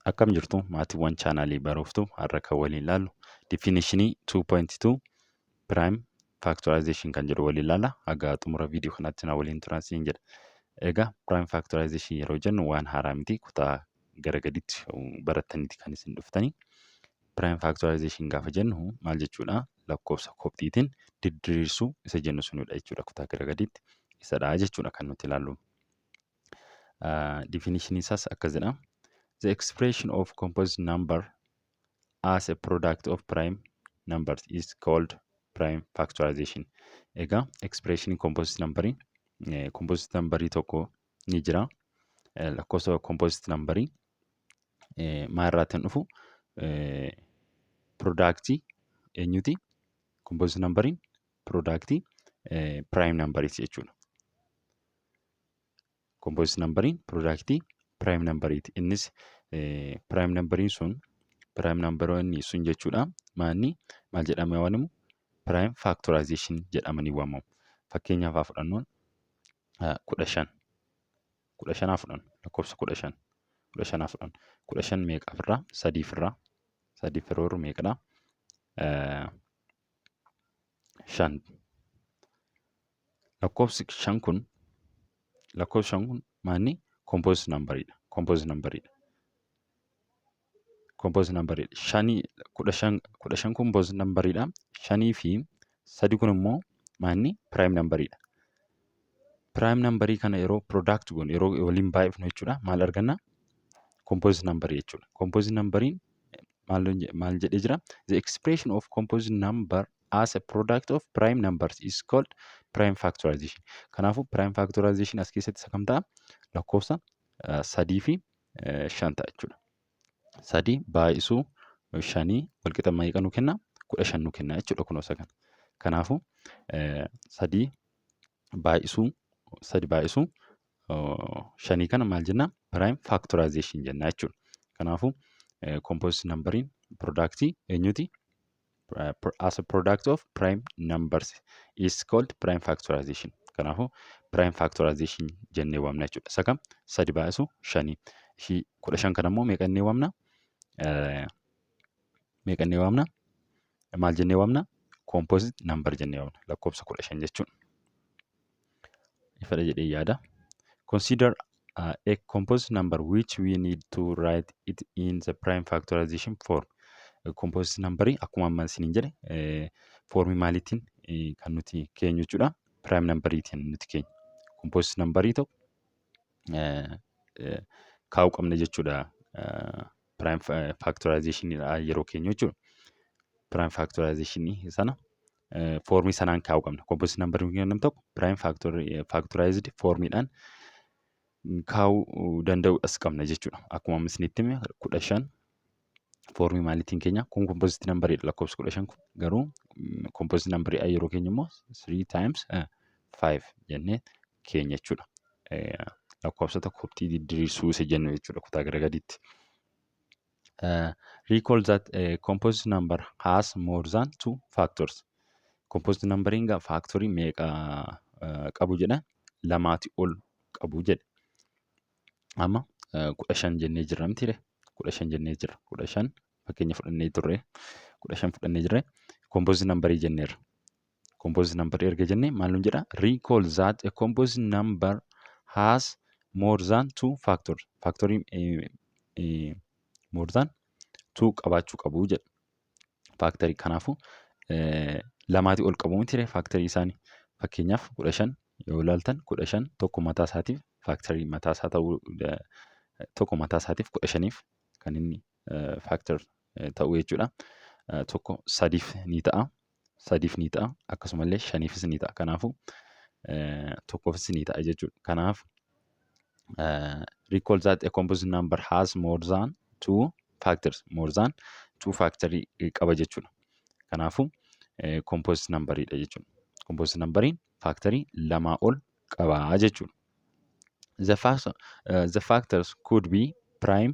Akkam jirtu maatiiwwan chaanaalii barooftuu har'a kan waliin ilaallu definitionii 2.2 prime factorization kan jedhu waliin ilaalla. Haga xumura viidiyoo kanaatti na waliin turaa siin jedha. Egaa prime factorization yeroo jennu waan haaraa miti, kutaa gara gaditti barattaniiti kan isin dhuftanii. Prime factorization gaafa jennu maal jechuudha? Lakkoofsa kopxiitiin diddiriirsuu isa jennu sunidha jechuudha. Kutaa gara gaditti isadha jechuudha kan nuti ilaallu. Definition isaas akkas jedha. The expression of composite number as a product of prime numbers is called prime factorization. Egaa expression composite numberii tokko ni jira. Lakkoofsa composite numberii maal irraatiin dhufu productii eenyuti? Composite numberiin productii prime numberiiti jechuudha. Composite numberiin productii prime numberiiti. Innis prime numberiin sun prime numberoonni sun jechuudha. Maal jedhamee waamamu? Prime factorization jedhamanii waamamu. Fakkeenyaaf haa fudhannuun 15. 15 haa fudhannu. Lakkoofsa 15. 15 haa fudhannu. 15 meeqa ofirraa? 3 ofirraa. 3 ofirraa meeqadha? 5. Lakkoofsi 5 kun maanni? Composite numberiidha. Composite numberiidha. Composite numberiidha. 15 composite numberiidha. 5 fi 3 kun immoo maanni? Prime numberiidha. Prime numberii kana yeroo product goonu yeroo waliin baay'ifnu jechuudha. Maal arganna? Composite numberii jechuudha. Composite numberiin maal jedhee jira? The expression of composite number as a product of prime numbers is called prime factorization. Kanaafuu prime factorization as keessatti isa kam ta'a? Lakkoofsa 3 fi 5 ta'a jechuudha. 3 baay'isuu 5 walqixa meeqa nu kenna? 15 nu kenna jechuudha kunoo isa kana. Kanaafuu 3 baay'isuu 5 kana maal jenna? Prime factorization jenna jechuudha. Kanaafuu composite numberiin productii eenyuti? As a product of prime numbers is called prime factorization. Kanaafuu prime factorization jennee waamna jechuudha. Isa kam? 3 baay'isuu 5. 15 kana immoo meeqa jennee waamna? Maal jennee waamna? Composite number jennee waamna. Lakkoofsa 15 jechuudha. Ifadha jedhee yaada. Consider a composite number which we need to write it in the prime factorization form. Composite numberii akkuma amma isiniin jedhe foormii maaliitiin kan nuti keenyu jechuudha. Prime numberiitiin nuti keenyu. Composite numberii tokko kaa'uu qabna jechuudha. Prime factorization yeroo keenyu jechuudha. Prime factorization sana foormii sanaan kaa'uu qabna. Composite numberii keenyu tokko prime factorized foormiidhaan kaa'uu danda'uudhas qabna jechuudha. Akkuma amma isinitti hime 15 foormii maaliitiin keenya? Kun composite numberiidha. Lakkoofsa 15 kun garuu composite numberii yeroo keenya immoo 3 times 5 jennee keenya jechuudha. Lakkoofsota kopxii diddiriirsuu isa jennu jechuudha kutaa gara gadiitti. Recall that a composite number has more than 2 factors. Composite numberiin gaa factorii meeqa qabu jedha? 2 ol qabu jedha. Amma 15 jennee jirra miti 15 jennee jirra. 15 fakkeenya fudhannee turre. 15 fudhannee jirre. Composite numberii jenneerra. Composite numberii erga jennee maal nuun jedha? Recall that a composite number has more than 2 factors. Factorii more than 2 qabaachuu qabu jedha. Factorii kanaafuu 2 ol qabu miti factorii isaanii. Fakkeenyaaf 15 yoo ilaaltan 15 tokko mataa isaatiif factorii mataa isaa ta'uu tokko mataa isaatiif 15f kan inni factor ta'u jechuudha. Tokko 3f ni ta'a. 3f ni ta'a. Akkasumallee 5fis ni ta'a. Kanaafuu tokkofis ni ta'a jechuudha. Kanaaf recall that a composite number has more than 2 factors. More than 2 factorii qaba jechuudha. Kanaafuu composite numberiidha jechuudha. Composite numberiin factorii 2 ol qaba jechuudha. The factors could be prime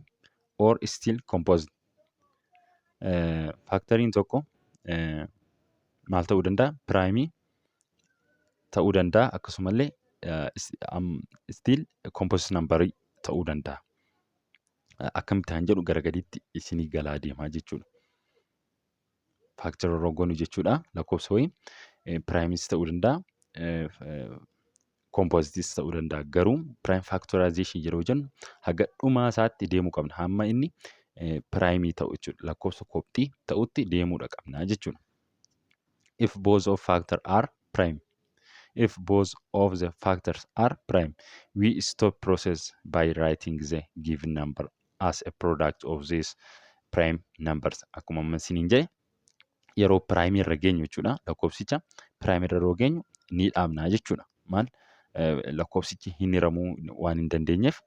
or still composite. Factoriin tokko maal ta'uu danda'a? Prime ta'uu danda'a. Akkasumallee still composite numberii ta'uu danda'a. akkamitti kan jedhu gara gadiitti isinii galaa deemaa jechuudha. Faaktarii yeroo goonu jechuudha. Lakkoofsa wayii piraayimis ta'uu danda'a, kompoozitiis ta'uu danda'a. Garuu piraayim faaktoraayizeeshin yeroo jennu haga dhumaa isaatti deemuu qabna. Hamma inni piraayimii ta'u jechuudha. Lakkoofsa kobxii ta'utti deemuudha qabna jechuudha. If both of factors are prime. If both of the factors are prime, we stop process by writing the given number as a product of these prime numbers. Akkuma amma isiniin jedhe yeroo piraayimii irra geenyu jechuudha. Lakkoofsicha piraayimii irra yeroo geenyu ni dhaabna jechuudha. Maal lakkoofsichi hin hiramuu waan hin dandeenyeef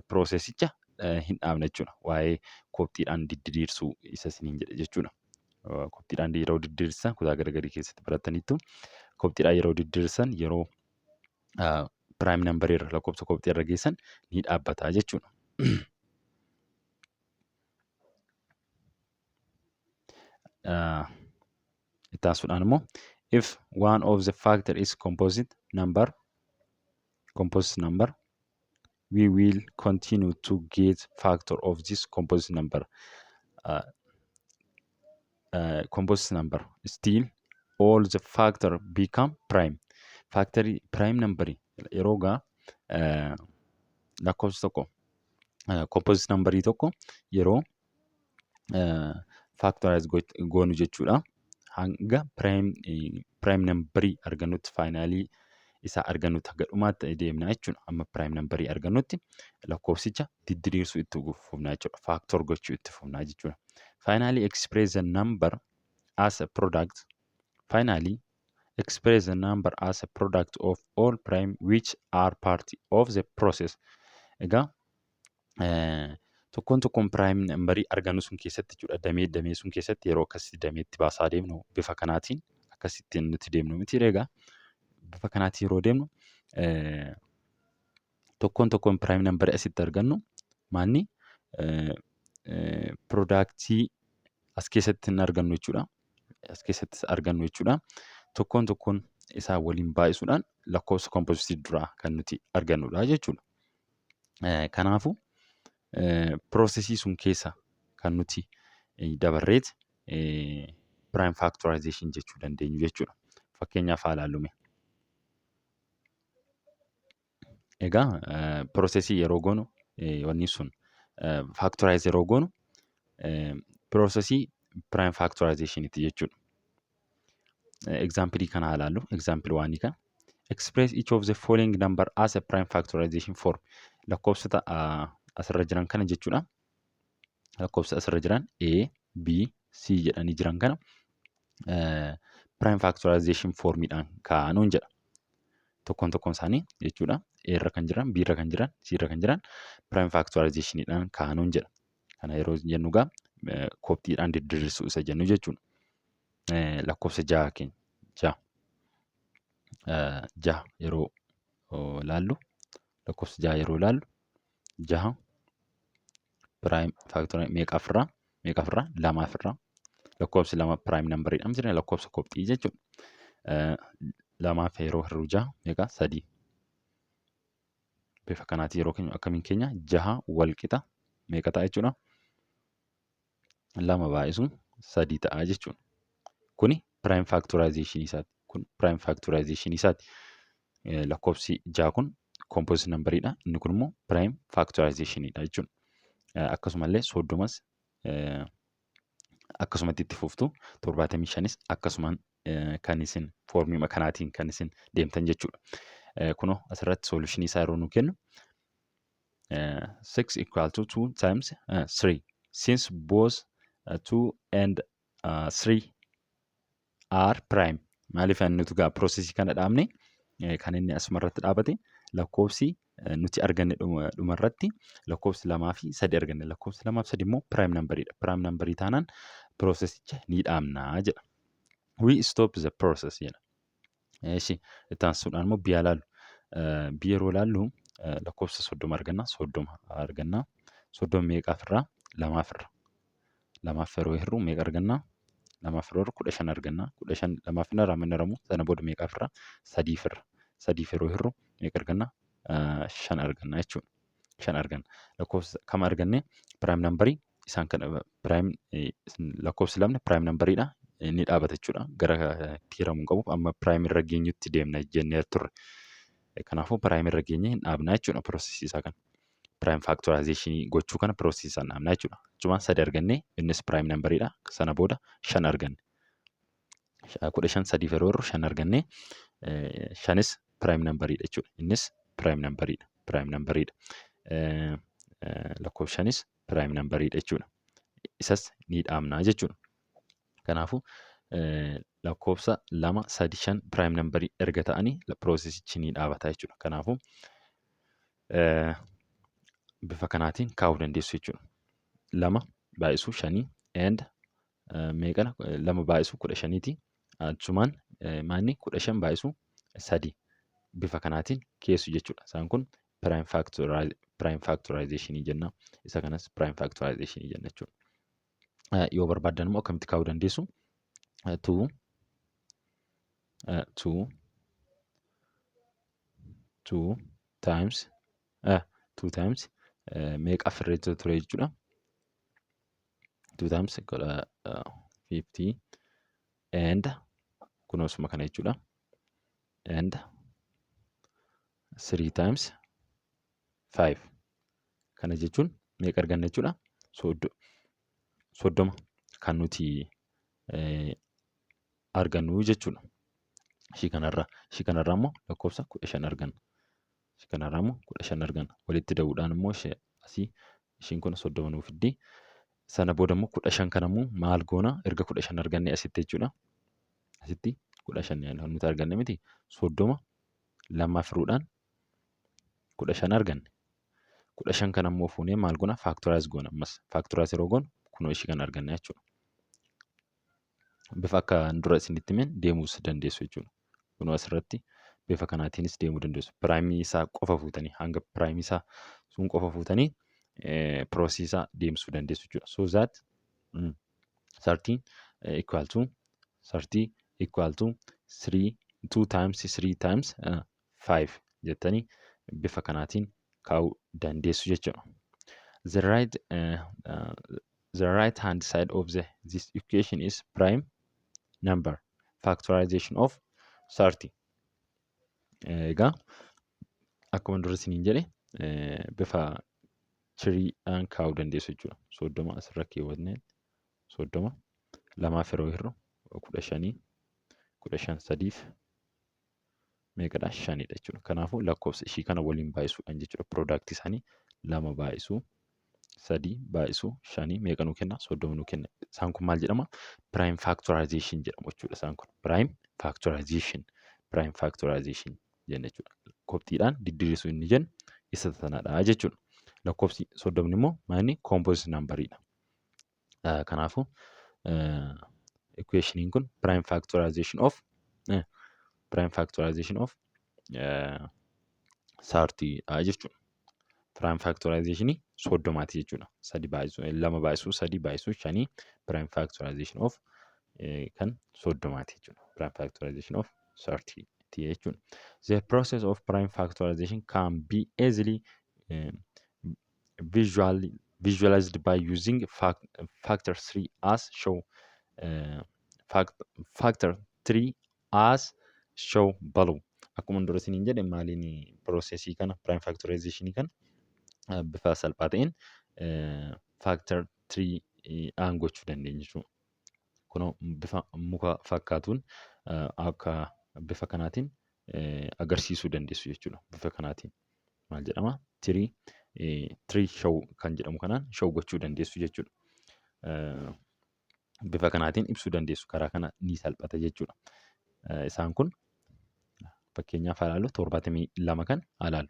piroosesicha hin dhaabna jechuudha. Waa'ee kobxiidhaan diddiirsuu isa isiniin jedhe jechuudha. Kobxiidhaan yeroo diddiirsan kutaa garagarii keessatti barattaniittu. Kobxiidhaan yeroo diddiirsan yeroo piraayim nambarii irra lakkoofsa kobxii irra geessan ni dhaabbata jechuudha. Itti aansuudhaan immoo if one of the factor is composite number, we will continue to get factor of this composite number. Composite number still all the factor become prime. Factory prime number yeroo gaa lakkoofsa tokko composite numberii tokko yeroo factorize goonu jechuudha. Hanga prime numberii argannutti faayinaalii isaa argannutti haga dhumaatti deemna jechuudha. Amma prime numberii argannutti lakkoofsicha diddiriirsuu itti fufnaa jechuudha. Factor gochuu itti fufnaa jechuudha. Finally express the number as a product. Finally express the number as a product of all prime which are part of the process. Egaa tokkoon prime numberii argannu sun keessatti jechuudha. Damee sun keessatti yeroo akkasitti dameetti baasaa deemnu bifa kanaatiin akkasitti nuti deemnu miti egaa. Bifa kanaatiin yeroo deemnu tokkoon prime numberii asitti argannu maanni product as keessatti hin argannu jechuudha. As keessatti argannu jechuudha. Tokkoon isaa waliin baay'isuudhaan lakkoofsa kompozitii duraa kan nuti argannudha jechuudha. Kanaafuu piroosesii sun keessa kan nuti dabarreet prime factorization jechuu dandeenyu jechuudha. Fakkeenyaaf haa ilaallume. Egaa piroosesii yeroo goonu wanni sun factorize yeroo goonu piroosesii prime factorizationiti jechuudha. Example kana haa ilaallu. Example 1 kana. Express each of the following number as a prime factorization form. Lakkoofsota asirra jiran kana jechuudha. Lakkoofsa asirra jiran A, B, C jedhanii jiran kana prime factorization formiidhaan kaa'anuun jedha. Tokkoon isaanii jechuudha. A irra kan jiran, B irra kan jiran, C irra kan jiran prime factorizationidhaan kaa'anuun jedha. Kana yeroo jennu gaa kobxiidhaan diddiriirsuu isa jennu jechuudha. Lakkoofsa 6 keenya 6 yeroo laallu lakkoofsa 6 yeroo laallu 6 prime factor meeqafirraa 2 lakkoofsi 2 prime numberidhaan jira lakkoofsa kobxii jechuudha. 2 yeroo hir'u 6 meeqa 3 bifa kanaatiin yeroo keenya akkamiin keenya 6 wal qixa meeqa ta'a jechuudha. 2 baay'isuun 3 ta'a jechuudha. Kuni prime factorization isaati. Prime factorization isaati. Lakkoofsi 6 kun composite numberidha. Inni kun immoo prime factorizationidha jechuudha. Akkasumallee 30 akkasumatti itti fuftu 75 akkasumaan kan isin foormii kanaatiin kan isin deemtan jechuudha. Kunoo asirratti solution isaa yeroo nu kennu 6 equal to 2 times 3 since both 2 and 3 are prime. Maaliif nuti gaa piroosesii kana dhaabne kan inni asumarratti dhaabate lakkoofsi nuti arganne dhumarratti lakkoofsi 2 fi 3 arganne. Lakkoofsi 2 fi 3 immoo prime numberidha. Prime numberii taanaan piroosesicha ni dhaabnaa jedha. We stop the process jedha. Ishi itti aansuudhaan immoo biyya laallu. Biyya yeroo laallu lakkoofsa 30 arganna. 30 arganna. 30 meeqaafirraa 2 yeroo hir'u meeqa arganna? 2 yeroo 15 arganna. 15 2 irraa mannaramu sana booda meeqaafirraa 3 yeroo hir'u meeqa arganna? 5 arganna jechuudha. 5 arganna. Lakkoofsa kam arganne? Prime numberii isaan kana prime lakkoofsi lamni prime numberiidha. Inni dhaabata jechuudha. Gara hiramuu hin qabu. Amma prime irra geenyutti deemna jennee turre. Kanaafuu prime irra geenyee hin dhaabna jechuudha piroosesii isaa kana. Prime factorization gochuu kana piroosesii isaan dhaabna jechuudha. Achumaan 3 argannee innis prime numberiidha. Sana booda 5 arganne. 15 sadiif yeroo irru 5 argannee 5is prime numberiidha jechuudha. Innis prime numberiidha. Prime numberiidha. Lakkoofsanis prime numberiidha jechuudha. Isas ni dhaabna jechuudha. Kanaafuu lakkoofsa 2, 3, 5 prime numberii erga ta'anii piroosesichi ni dhaabata jechuudha. Kanaafuu bifa kanaatiin kaa'uu dandeessu jechuudha. 2 baay'isuu 5 and meeqana 2 baay'isuu 15ti. Achumaan maanni 15 baay'isuu 3 bifa kanaatiin keessu jechuudha. Isaan kun prime factorization jenna. Isa kanas prime factorization jenna jechuudha. Yoo barbaadan immoo akkamitti kaa'uu dandeessu? 2 times meeqa firreetti ture jechuudha. 2 times 50 and kunoosuma kana jechuudha. And 3 times 5 kana jechuun meeqa arganna jechuudha? 30 kan nuti argannu jechuudha. Ishii kanarraa immoo lakkoofsa 15 arganna. Ishii kanarraa immoo 15 arganna. Walitti dabuudhaan immoo asii ishiin kun 30 nuuf fiddi. Sana booda immoo 15 kana immoo maal goona? Erga 15 arganne asitti jechuudha. Asitti 15 nuti arganne miti 30 lammaa firuudhaan 15 arganne. 15 kana immoo fuunee maal goona? Factorize goona. Ammas factorize yeroo goonu kunoo ishii kana arganna jechuudha. Bifa akka dura isinitti himeen deemuus dandeessu jechuudha. Kunoo asirratti bifa kanaatiinis deemuu dandeessu. Piraayimii isaa qofa fuutanii hanga piraayimii isaa sun qofa fuutanii piroosesii isaa deemsuu dandeessu jechuudha. So that 30 equal to 30 equal to 2 times 3 times 5 jettanii bifa kanaatiin kaa'uu dandeessu jechuudha. The right hand side of this equation is prime number factorization of 30. Egaa akkuma dura isiniin jedhe bifa tiriidhaan kaa'uu dandeessu jechuudha. 30 asirra keewwatnee 30 lamaaf yeroo hir'u 15 sadiif meeqadha? 5dha jechuudha. Kanaafuu lakkoofsa ishii kana waliin baay'isuudhaan jechuudha. Piroodaaktii isaanii 2 baay'isuu 3 baay'isuu 5 meeqa nuu kenna? 30 nuu kenna. Isaan kun maal jedhama? Prime factorization jedhamu jechuudha. Isaan kun prime factorization jenna jechuudha. Koptiidhaan diddiirsuu inni jennu isa sanadha jechuudha. Lakkoofsi 30 immoo maanni composite numberiidha. Kanaafuu equationiin kun prime factorization of 30 jechuudha. Prime factorizationii 30ti jechuudha. 2 baay'isuu 3 baay'isuu 5 prime factorization of kan 30ti jechuudha. Prime factorization of 30 jechuudha. The process of prime factorization can be easily visualized by using factor 3 as show. Factor 3 as show below. Akkuma dura isiniin jedhe maaliin piroosesii kana prime factorizationii kana bifa salphaa ta'een factor 3 gochuu dandeenya jechuudha. Kunoo bifa muka fakkaatuun akka bifa kanaatiin agarsiisuu dandeessu jechuudha. Bifa kanaatiin maal jedhama? 3 show kan jedhamu kanaan show gochuu dandeessu jechuudha. Bifa kanaatiin ibsuu dandeessu. Karaa kana ni salphata jechuudha. Isaan kun fakkeenyaaf ilaallu 72 kan ilaallu.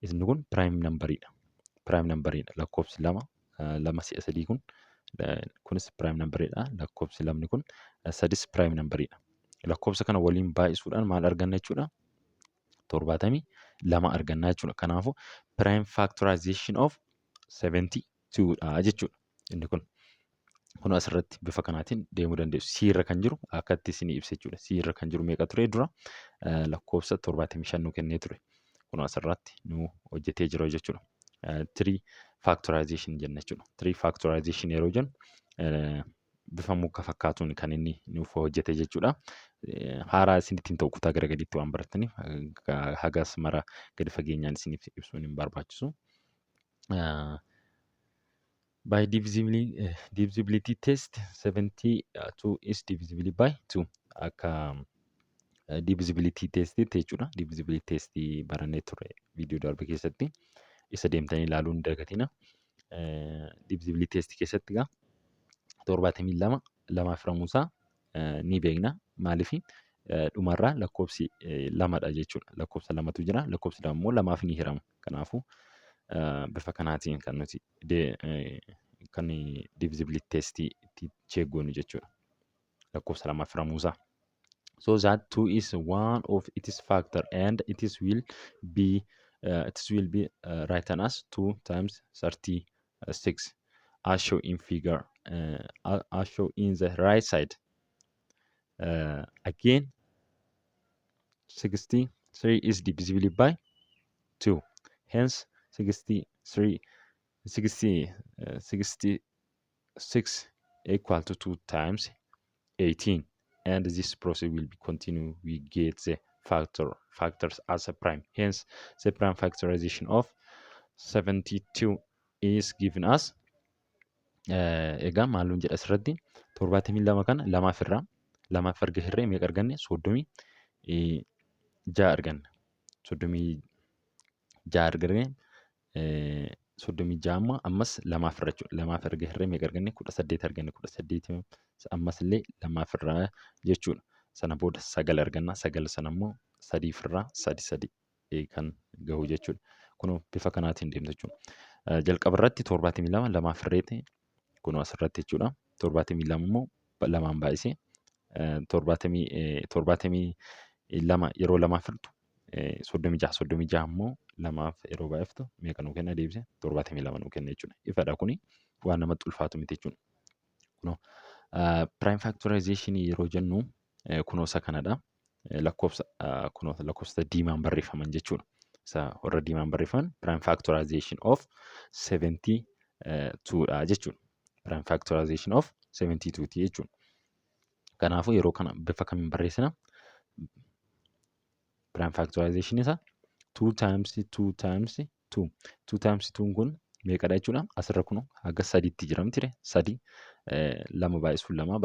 Inni kun prime numberiidha. Prime numberiidha. Lakkoofsi 2 si'a 3 kun kunis prime numberiidha. Lakkoofsi 2 kun 3 prime numberiidha. Lakkoofsa kana waliin baay'isuudhaan maal arganna jechuudha? 72 arganna jechuudha. Kanaafuu prime factorization of 72dha jechuudha. Inni kun asirratti bifa kanaatiin deemuu dandeessu. Siirra kan jiru akkatti isinii ibsa jechuudha. Siirra kan jiru meeqa ture dura? Lakkoofsa 75 nu kennee ture. Kun asirratti nu hojjetee jira jechuudha. 3 factorization jenna jechuudha. 3 factorization yeroo jennu bifa muka fakkaatuun kan inni nuuf hojjete jechuudha. Haaraa isinitti hin ta'u kutaa gara gadiitti waan barataniif hagas mara gadi fageenyaan isiniif ibsuun hin barbaachisu. By divisibility test 72 is divisible by 2 akka divisibility test jechuudha. Divisibility test barannee ture viidiyoo darbe keessatti isa deemtanii ilaaluu hin dagatina. Divisibility test keessatti egaa 72 lamaaf hiramuusaa ni beekna. Maaliif dhumarraa lakkoofsi lamadha jechuudha. Lakkoofsa lamatu jira. Lakkoofsi lama immoo lamaaf ni hirama. Kanaafuu bifa kanaatiin kan nuti kan divisibility test itti cheeggoonu jechuudha. Lakkoofsa lamaaf hiramuusaa. So that 2 is one of its factor and it will be written as 2 times 36 as shown in figure as shown in the right side. Again 63 is divisible by 2, hence 66 equal to 2 times 18, and this process will be continue. We get the factors as a prime, hence the prime factorization of 72 is given as egaa maaluun jedha asirratti 72 kana lamaaf erga hirree meeqa arganne 36 arganne 36 arganne 36 ammas lamaaf irra jechuudha. Lamaaf erga hirree meeqa arganne 18 arganne 18 ammas illee lamaaf irraa jechuudha. Sana booda 9 arganna 9 sana immoo 3 irraa 3 kan gahu jechuudha. Kun bifa kanaatiin deemta jechuudha. Jalqaba irratti 72 lamaaf hirree ta'e kun asirratti jechuudha. 72 immoo lamaan baay'isee 72 yeroo lamaaf hirtu 36 immoo lamaaf yeroo baay'iftu meeqa nuu kenna deebise 72 nuu kenna jechuudha. Ifadha kuni waan namatti ulfaatu miti jechuudha. Prime factorization yeroo jennu kunoo isa kanadha. Lakkoofsa diimaan barreeffaman jechuudha. Isa warra diimaan barreeffaman prime factorization of 72 dha jechuudha. Prime factorization of 72 ti jechuudha. Kanaafuu yeroo kana bifa kamiin barreessina? Prime factorization isa 2 times 2 times 2. 2 times 2 kun meeqadha jechuudha? Asirra kun haga 3tti jiramtire 3 lama baay'isuun lama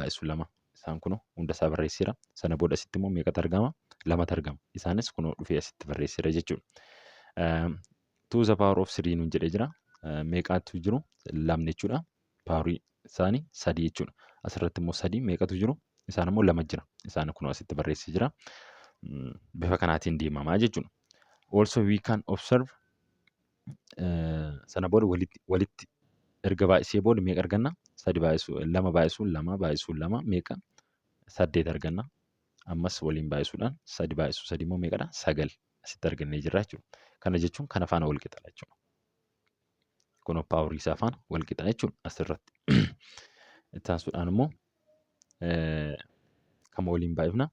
isaan kun hunda isaa barreessira. Sana booda asitti immoo meeqatu argama? 2tu argama. Isaanis kunoo dhufee asitti barreessira jechuudha. 2 the power of 3 nuun jedhee jira. Meeqatu jiru? 2 jechuudha. Paarii isaanii 3 jechuudha. Asirratti immoo 3 meeqatu jiru? Isaan immoo 2 jira. Isaan kunoo asitti barreessee jira. Bifa kanaatiin deemamaa jechuudha. Also we can observe sana booda walitti erga baay'isee booda meeqa arganna? 2 baay'isuun 2 meeqa? 8 arganna. Ammas waliin baay'isuudhaan 3 baay'isuu 3 immoo meeqadha? 9 asitti argannee jirra jechuudha. Kana jechuun kana faana wal qixa jechuudha. Kun paaworii isaa faana wal qixa jechuudha asirratti. Itti aansuudhaan immoo kan waliin baay'ifna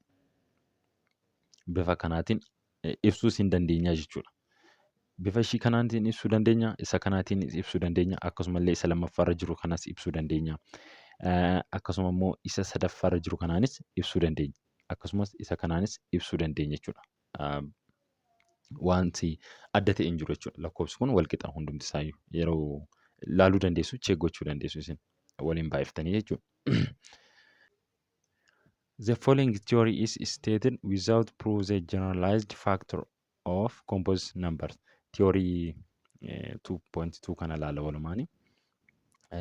bifa kanaatiin ibsuus hin dandeenya jechuudha. Bifa ishii kanaatiin ibsuu dandeenya, isa kanaatiin ibsuu dandeenya, akkasumallee isa lammaffaarra jiru kanas ibsuu dandeenya. Akkasuma immoo isa sadaffaarra jiru kanaanis ibsuu dandeenya. Akkasumas isa kanaanis ibsuu dandeenya jechuudha. Wanti adda ta'e hin jiru jechuudha. Lakkoofsi kun wal qixa hundumti isaayyuu yeroo laaluu dandeessu, cheeggachuu dandeessu isin waliin baay'iftanii jechuudha. The following theory is stated without proof the generalized factor of composite numbers. Theory 2.2 kana laala walumaani.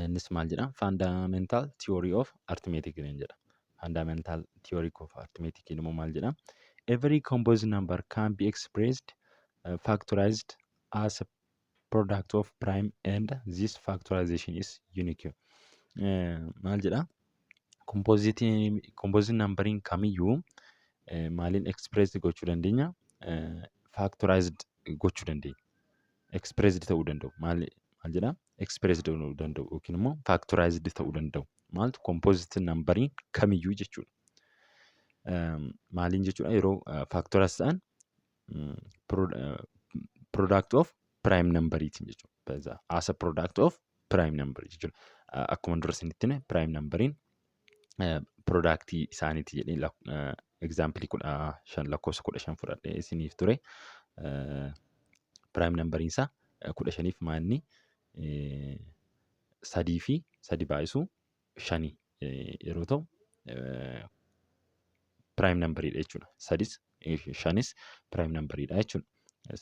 Innis maal jedha? Fundamental theory of arithmetic jedha. Fundamental theory of arithmetic immoo maal jedha? Every composite number can be expressed factorized as a product of prime and this factorization is unique. Maal jedha? Composite numbering kamiyyuu maaliin expressed gochuu dandeenya? Factorized gochuu dandeenya. Expressed ta'uu danda'u. Maal jedha? Expressed ta'uu danda'u yookiin immoo factorized ta'uu danda'u. Maaltu composite numbering kamiyyuu jechuudha. Maaliin jechuudha? Yeroo factorized ta'an product of prime numberiitiin jechuudha. as a product of prime number jechuudha. Akkuma dura isinitti hime prime numberiin productii isaaniiti jedhee example 15 lakkoofsa 15 fudhadhee isiniif ture. Prime numberiin isaa 15f maanni 3 fi 3 baay'isuu 5 yeroo ta'u prime numberidha jechuudha. 3s 5s prime numberidha jechuudha.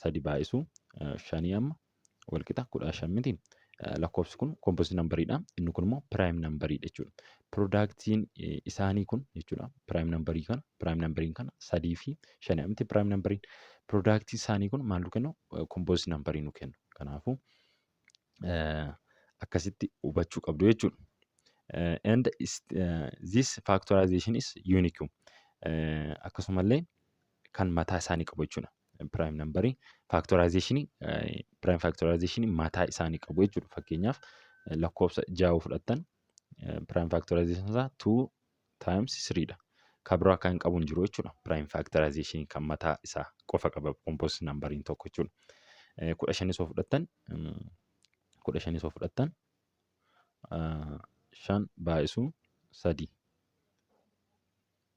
3 baay'isuu 5 amma walqixa 15 miti. Lakkoofsi kun composite numberidha. Inni kun immoo prime numberidha jechuudha. Productiin isaanii kun jechuudha. Prime numberiin kana 3 fi 5 miti prime numberiin. Productii isaanii kun maal nu kennu? Composite numberii nu kennu. Kanaafuu akkasitti hubachuu qabdu jechuudha. And this factorization is unique. Akkasumallee kan mataa isaanii qabu jechuudha. Prime numberii prime factorization mataa isaanii qabu jechuudha. Fakkeenyaaf lakkoofsa 6 fudhattan prime factorization isaa 2 times 3 dha. Kabiroo kan qabu hin jiru jechuudha. Prime factorization kan mataa isaa qofa qaba composite numberiin tokko jechuudha. 15 osoo fudhattan 5 baay'isuu 3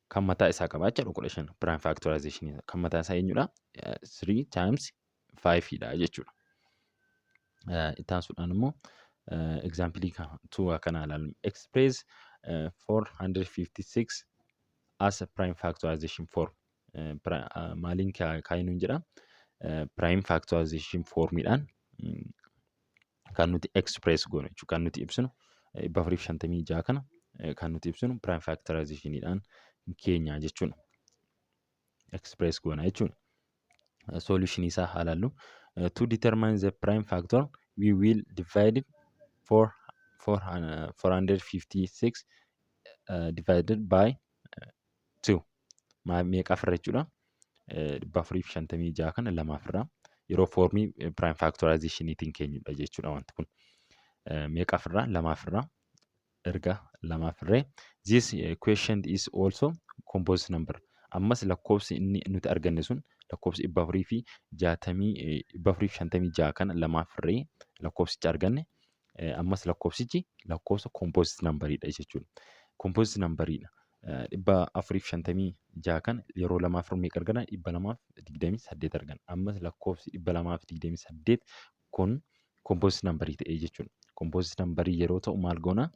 kan mataa isaa qaba jechuudha. 15 prime factorization kan mataa isaa eenyudha? 3 times 5 dha jechuudha. Itaan suudhaan immoo example kana ilaallu. Express 456 as a prime factorization form. Maaliin kaa'inu hin jedha? Prime factorization formidhaan kan nuti express goonu jechuudha. Kan nuti ibsinu 456 kana kan nuti ibsinu prime factorizationidhaan keenya jechuudha. Express goona jechuudha. Solution isaa haa ilaallu. To determine the prime factor, we will divide 456 divided by 2. Meeqa afirra jechuudha? 456 kana 2 afirra yeroo formii prime factorizationiitiin keenyudha jechuudha wanti kun. Meeqa afirra? 2 afirra erga 2 afirree. This question is also composite number. Ammas lakkoofsi inni nuti arganne sun lakkoofsi 456 kana 2 afirree lakkoofsicha arganne. Ammas lakkoofsichi lakkoofsa composite numberidha jechuudha. Composite numberidha. 456 kana yeroo 2 afur meeqa argana? 228 argana. Ammas lakkoofsi 228 kun composite numberii ta'ee jechuudha. Composite numberii yeroo ta'u maal goona?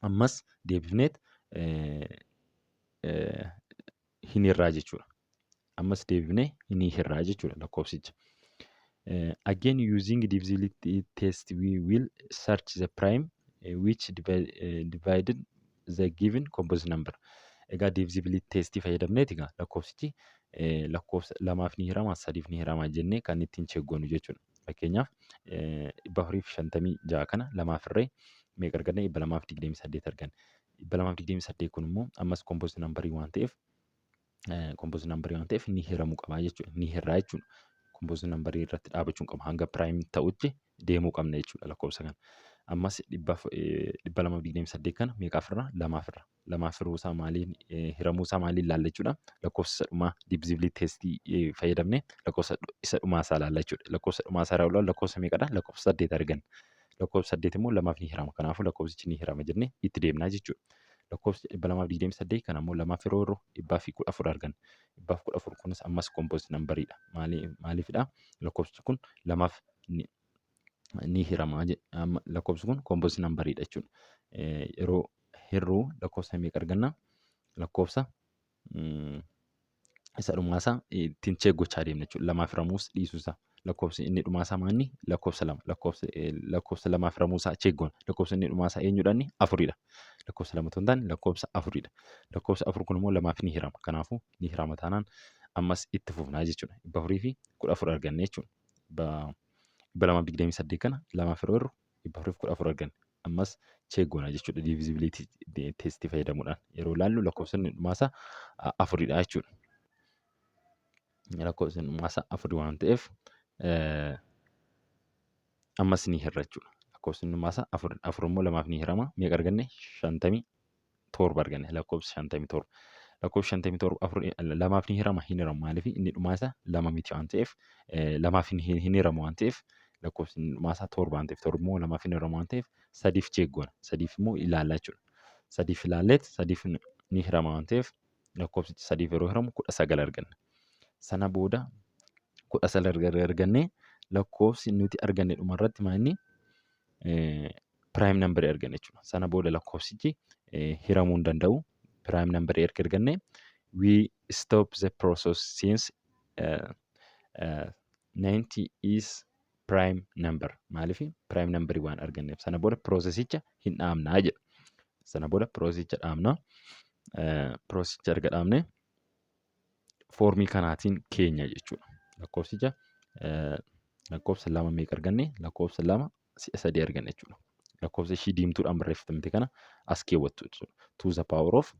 Ammas deebifneet hin hirraa jechuudha. Ammas deebifnee hin hirraa jechuudha lakkoofsicha. Again using divisibility test we will search the prime which divided the given composite number. Egaa divisibility test fayyadamneeti egaa lakkoofsichi lakkoofsa 2f ni hirama 3f ni hirama jennee kan ittiin cheeggoonu jechuudha. Fakkeenyaaf 456 kana 2 afirree meeqa arganne? 228 arganne. 228 kun immoo ammas composite numberii waan ta'eef ni hiramuu qaba jechuudha. Ni hirraa jechuudha. Composite numberii irratti dhaabachuun qaba. Hanga prime ta'utti deemuu qabna jechuudha lakkoofsa kana. Ammas 228 kana meeqa afirra? 2 afirra. 2 afiruu isaa maaliin hiramuu isaa maaliin ilaalla jechuudha. Lakkoofsa dhumaa divisibility test fayyadamne lakkoofsa isa dhumaa isaa ilaalla jechuudha. Lakkoofsa dhumaa isaa irraa lakkoofsa meeqadha? Lakkoofsa 8 arganna. Lakkoofsa 8 immoo 2f ni hirama. Kanaafuu lakkoofsichi ni hirama jennee itti deemnaa jechuudha. Lakkoofsi 228 kana immoo 2 yeroo irru 214 arganna. 214 kunis ammas composite numberidha. Maaliifidha? Lakkoofsichi kun 2f ni hirama. Lakkoofsi kun composite numberidha jechuudha. Yeroo hirruu lakkoofsa meeqa arganna? Lakkoofsa isa dhumaasaa ittiin cheeggochaa deemna jechuudha. 2 hiramuus dhiisuusaa. Lakkoofsi inni dhumaasaa maanni? Lakkoofsa 2. Lakkoofsa 2 hiramuusaa cheeggoon. Lakkoofsi inni dhumaasaa eenyudhaani? 4dha. Lakkoofsa 2 otoo hin taane lakkoofsa 4dha. Lakkoofsa 4 kun immoo 2f ni hirama. Kanaafuu ni hirama taanaan ammas itti fufnaa jechuudha. 400 fi 14 arganne jechuudha. 228 kana 2 yeroo irru 414 arganne. Ammas cheeggoona jechuudha. Divisibility test fayyadamuudhaan yeroo ilaallu lakkoofsa inni dhumaasaa 4dha jechuudha. Lakkoofsa inni dhumaasaa 4 waan ta'eef ammas ni hirra jechuudha. Lakkoofsi inni dhumaasaa 4 immoo 2f ni hirama. Meeqa arganne? 57 arganne. Lakkoofsi 57. Lakkoofsi 57 2f ni hirama hin hiramu. Maaliif? Inni dhumaasaa 2 miti waan ta'eef 2f hin hiramu waan ta'eef lakkoofsi maasaa torba waan ta'eef torba immoo lamaaf hin hiramu waan ta'eef sadiif cheeggoona. Sadiif immoo ilaallaa jechuudha. Sadiif ilaalleet sadiif ni hirama waan ta'eef lakkoofsichi sadiif yeroo hiramu 19 arganna. Sana booda 19 argannee lakkoofsi nuti arganne dhumarratti maal prime number arganne jechuudha. Sana booda lakkoofsichi hiramuu hin danda'u. Prime number erga arganne we stop the process since 90 is prime number. Maaliif prime number waan arganneef sana booda processicha hin dhaabnaa jedha. Sana booda processicha dhaabna. Processicha erga dhaabne foormii kanaatiin keenya jechuudha. Lakkoofsicha lakkoofsa lama meeqa arganne? Lakkoofsa lama si'a sadii arganne jechuudha. Lakkoofsa ishii diimtuudhaan barreeffamte kana as keewwattu jechuudha. To the power of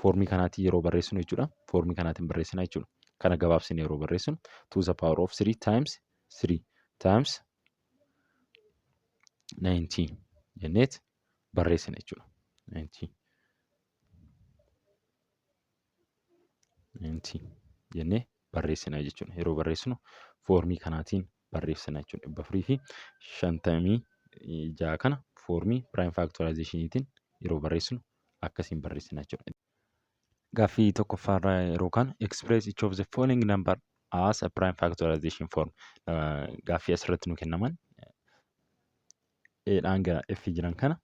foormii kanaatiin yeroo barreessinu jechuudha. Foormii kanaatiin barreessina jechuudha. Kana gabaabsine yeroo barreessinu to the power of 3 times 3 times 19 jenneet barreessina jechuudha. 19 jennee barreessina jechuudha. Yeroo barreessinu foormii kanaatiin barreessina jechuudha. 456 kana foormii prime factorization'iitiin yeroo barreessinu akkasiin barreessina jechuudha. Gaaffii tokkoffaarraa yeroo kan express each of the following number as a prime factorization form. Gaaffii asirratti nu kennaman Eedhaan gara F jiran kana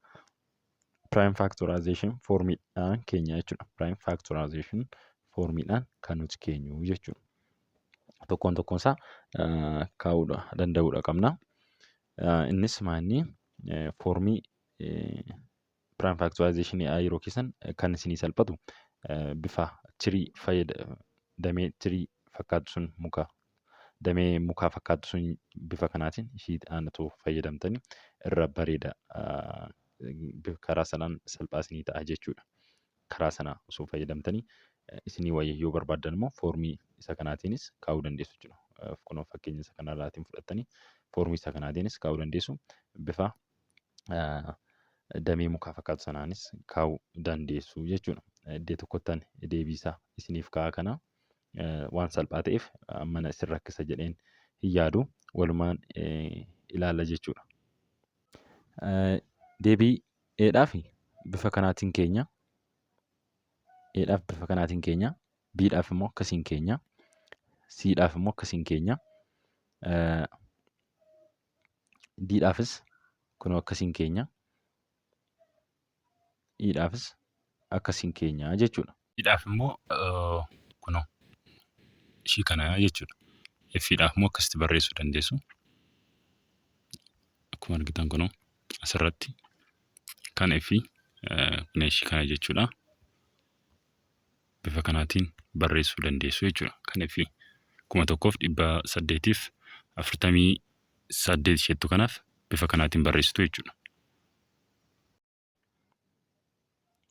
prime factorization formiidhaan keenya jechuudha. Prime factorization formiidhaan kan nuti keenyu jechuudha. Tokkoon tokkoonsaa kaa'uu danda'uudha qabna. Innis maanni foormii prime factorization yeroo keessan kan isinii salphatu bifa tirii damee tirii fakkaatu sun damee mukaa fakkaatu sun bifa kanaatiin ishii aanatu fayyadamtanii irra bareeda karaa sanaan salphaa isinii ta'a jechuudha. Karaa sana osoo fayyadamtanii isinii wayya yoo barbaaddan immoo foormii isa kanaatiinis kaa'uu dandeessu jechuudha. Kunoo fakkeenya isa kanarraatiin fudhattanii foormii isa kanaatiinis kaa'uu dandeessu. Bifa damee mukaa fakkaatu sanaanis kaa'uu dandeessu jechuudha. Iddoo tokkottan deebiisaa isiniif kaa'aa kana waan salphaa ta'eef mana isin rakkisa jedheen hin yaadu walumaan ilaalla jechuudha. Deebii Eedhaaf bifa kanaatiin keenya. Eedhaaf bifa kanaatiin keenya. Biidhaaf immoo akkasiin keenya. Siidhaaf immoo akkasiin keenya. Diidhaafis kunoo akkasiin keenya. Iidhaafis akkasiin keenya jechuudha. Iidhaaf immoo kunoo ishii kana jechuudha. Fiidhaaf immoo akkasitti barreessuu dandeessu. Akkuma argitan kunoo asirratti kan fi kun ishii kana jechuudha. Bifa kanaatiin barreessuu dandeessu jechuudha. Kan fi 1848 isheettu kanaaf bifa kanaatiin barreessitu jechuudha.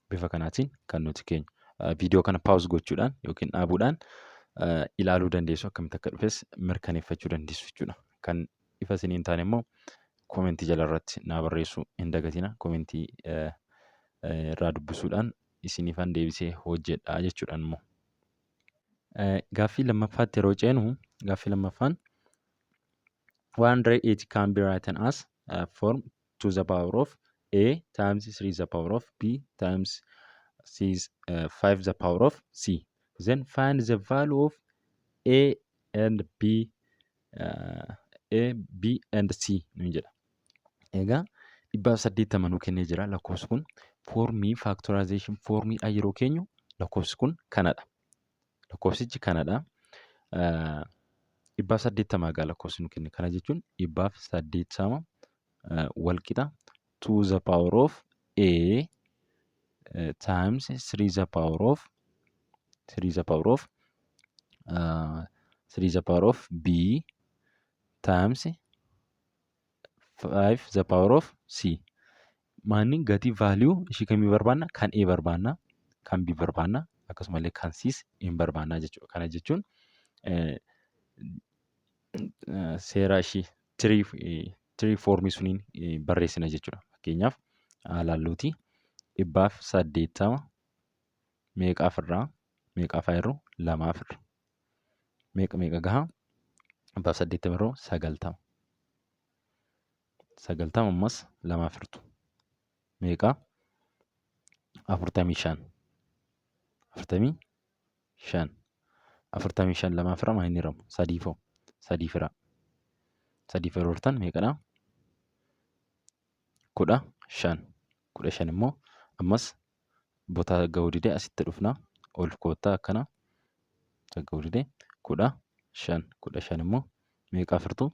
Bifa kanaatiin kan nuti keenya. Viidiyoo kana paawuz gochuudhaan yookiin dhaabuudhaan ilaaluu dandeessu. Akkamitti akka dhufes mirkaneeffachuu dandeessu jechuudha. Kan ifa isinii hin taane immoo koomentii jalarratti naa barreessuu hin dagatina. Koomentii irraa dubbisuudhaan isiniifan deebisee hojjedhaa jechuudhaan immoo. Gaaffii lammaffaatti yeroo ceenu gaaffii lammaffaan 180 can be written as form to the power of A times 3 the power of B times 5 the power of C. Then find the value of A and B, and C nuun jedha. Egaa 180 nuu kennee jira. Lakkoofsi kun foormii factorization formiidha yeroo keenyu lakkoofsi kun kanadha. Lakkoofsichi kanadha. 180 egaa lakkoofsi nuu kenne. Kana jechuun 180 walqixa 2 the power of A times 3 the power of B times 5 the power of C. Maanni gatii value ishii kamii barbaanna? Kan A barbaanna, kan B barbaanna, akkasumallee kan C's hin barbaanna jechuudha. Kana jechuun seera ishii tirii foormii suniin barreessina jechuudha. Fakkeenyaaf laalluutii 180 meeqaaf irraa meeqaafaa irru 2 irra meeqa gahaa 180 irraa 90 90 ammas lamaaf hirtu. Meeqa? 45. 45. 45 lamaaf hira maa inni hiramu? Sadiifoo? Sadiif hira. Sadiif yeroo hirtan meeqadha? 15. 15 immoo ammas botaa ga'uu didee asitti dhufna. Ol koottaa akkana ga'uu didee 15. 15 immoo meeqaaf hirtu?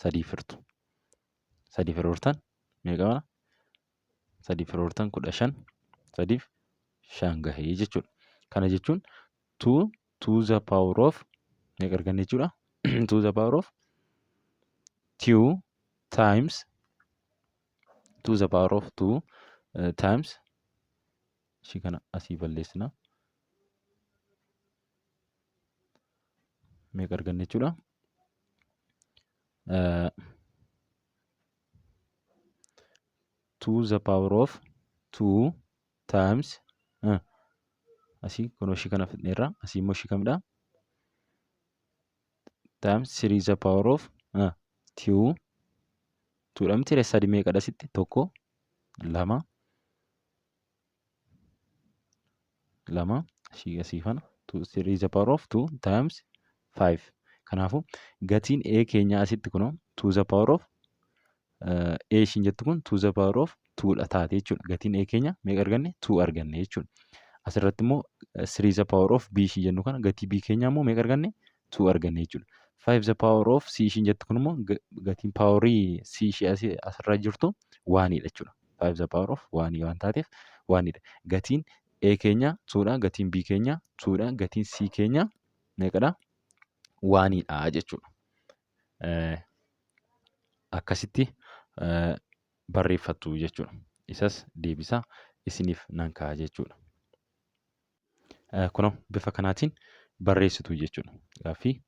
Sadiif hirtu. Sadiif yeroo hirtan meeqa mana? Sadiif yeroo hirtan 15. Sadiif 5 gahee jechuudha. Kana jechuun 2 to the power of meeqa arganne jechuudha? 2 to the power of 2 times 2 to the power of 2 times ishii kana asii balleessina. Meeqa arganne jechuudha? 2 to the power of 2 times asii kunoo ishii kana fidneerra. Asii immoo ishii kamidha? Times 3 to the power of 2 tuudhamti sadi meeqadha sitti? 1 2 2 ishii asii kana 3 to the power of 2 times 5. Kanaafuu gatiin A keenya asitti kunoo 2 to the power of A ishiin jettu kun 2 to the power of 2dha taate jechuudha. Gatiin A keenya meeqa arganne? 2 arganne jechuudha. Asirratti immoo 3 to the power of B ishii jennu kana gatii B keenyaa immoo meeqa arganne? 2 arganne jechuudha. 5 to the power of C ishiin jettu kun immoo gatiin paaworii C ishii asirra jirtu 1dha jechuudha. 5 to the power of 1 waan taateef 1dha. Gatiin A keenya 2dha. Gatiin B keenya 2dha. Gatiin C keenya meeqadha? 1dha jechuudha. Akkasitti barreeffattu jechuudha. Isas deebisaa isiniif nan ka'a jechuudha. Kunoo bifa kanaatiin barreessitu jechuudha. Gaaffii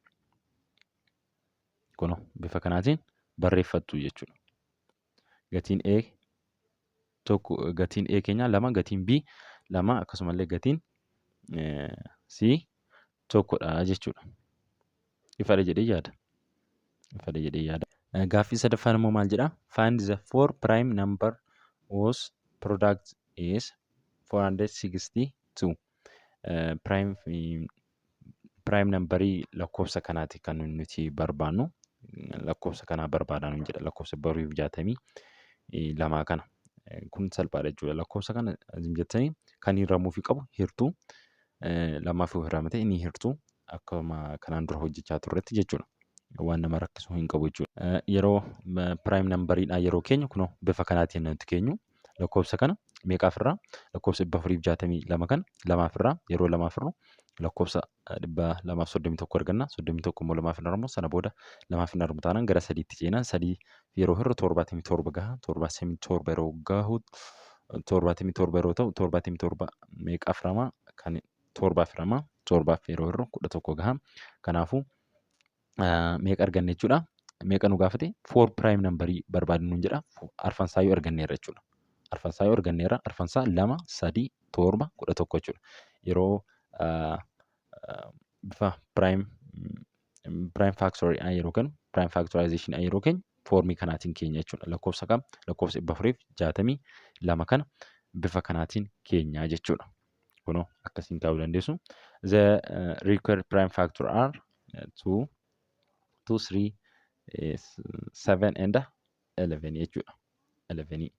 kunoo bifa kanaatiin barreeffattu jechuudha. Gatiin A tokko, gatiin A keenyaa 2, gatiin B 2 akkasumallee gatiin C tokkodha jechuudha. Ifadha jedhee yaada. Ifadha jedhee yaada. Gaaffii sadaffaan immoo maal jedhaa? Find the 4 prime number whose product is 462. Prime numberii lakkoofsa kanaati kan nuti barbaannu. Lakkoofsa kanaa barbaadaa nuun jedha. Lakkoofsa bariif 62 kana. Kun salphaadha jechuudha. Lakkoofsa kana jettanii kan hiramuufii qabu hirtuu lamaaf yoo hiramte inni hirtuu akkuma kanaan dura hojjechaa turretti jechuudha. Waan nama rakkisuu hin qabu jechuudha. Yeroo prime numberiidhaan yeroo keenyu kunoo bifa kanaatiin nuti keenyu lakkoofsa kana meeqaaf irraa? Lakkoofsa 462 kana lamaaf irraa yeroo lamaaf irru lakkoofsa 231 arganna. 31 immoo lamaaf hin argamu. Sana booda lamaaf hin argamu taanaan gara sadiitti ceenaan sadii yeroo hirru 77 gaha. 77 yeroo gahu 77 yeroo ta'u 77 meeqaaf hiramaa? Kan 7 hiramaa. 7 yeroo hirru 11 gaha. Kanaafuu meeqa arganne jechuudha? Meeqa nu gaafate? 4 prime numberii barbaadnu nuun jedha. Arfansaayyuu arganneerra jechuudha. Arfansaayyuu arganneerra. Arfansaa 2, 3, 7, 11 jechuudha. Yeroo bifa prime factoriidhaan yeroo kennu prime factorization yeroo kennu foormii kanaatiin keenya jechuudha. Lakkoofsa kam? Lakkoofsa 462 kana bifa kanaatiin keenya jechuudha. Kunoo akkasiin kaa'uu dandeessu. The required prime factor are 2, 3, 7 and 11 jechuudha. 11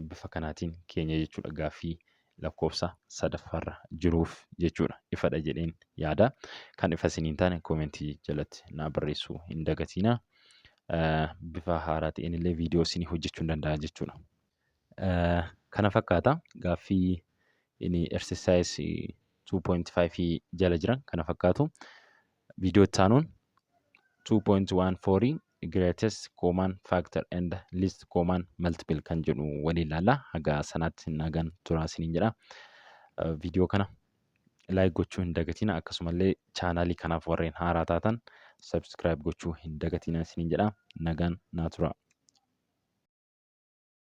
bifa kanaatiin keenya jechuudha. Gaaffii lakkoofsa sadaffaarra jiruuf jechuudha. Ifadha jedheen yaada. Kan ifa isiniin taane koomentii jalatti naa barreessuu hin dagatinaa. Bifa haaraa ta'een illee viidiyoo isinii hojjechuu hin danda'a jechuudha. Kana fakkaata gaaffii inni exercise 2.5 jala jiran kana fakkaatu. Viidiyoo itti aanuun 2.14 greatest common factor and least common multiple kan jedhu waliin ilaalla. Haga sanaatti nagaan turaa isiniin jedha. Viidiyoo kana like gochuu hin dagatina. Akkasumallee chaanaalii kanaaf warreen haaraa taatan subscribe gochuu hin dagatina isiniin jedha. Nagaan naa turaa.